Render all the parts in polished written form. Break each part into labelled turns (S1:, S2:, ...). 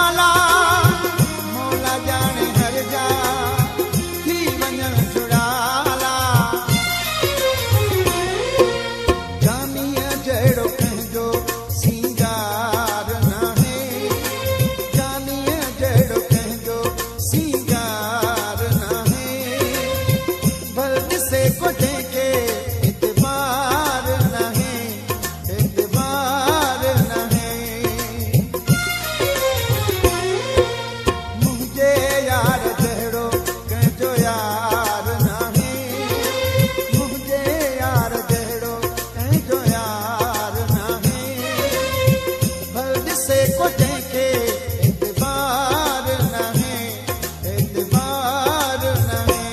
S1: वाला मौला जाने हर जा थी वञण जुड़ाला जानीअ जहिड़ो कंहिंजो सींगार नाहे जानीअ जहिड़ो कंहिंजो सींगार नाहे भल ॾिसे को जंहिंखे एतबार नाहे एतबार नाहे मुंहिंजे यार जहिड़ो कंहिंजो यार नाहे मुंहिंजे यार जहिड़ो कंहिंजो यार नाहे भल ॾिसे को जंहिंखे एतबार नाहे एतबार नाहे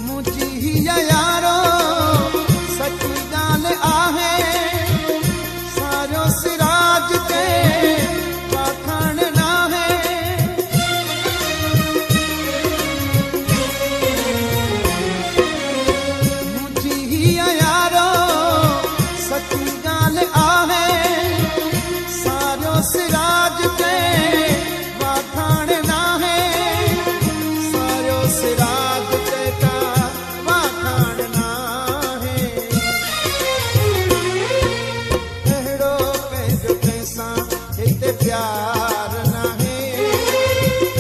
S1: मुंहिंजी हीअ यारो सची ॻाल्हि आहे सारियो सिराज ते वाखाण नाहे मुंहिंजी हीअ यारो सची ॻाल्हि आहे सारियो सिराज ते वाखाण नाहे सारियो सिराज ते का वाखाण नाहे अहिड़ो पंहिंजो कंहिंसां हिते प्यार नाहे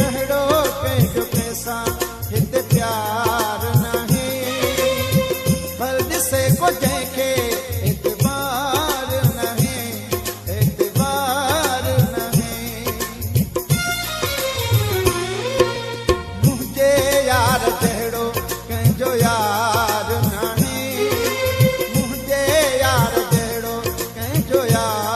S1: अहिड़ो पंहिंजो कंहिंसां हिते प्यार नाहे भल ॾिसे को जंहिंखे एतबार नाहे एतबार नाहे मुंहिंजे यार जहिड़ो कंहिंजो यार नाहे मुंहिंजे यार जहिड़ो कंहिंजो यार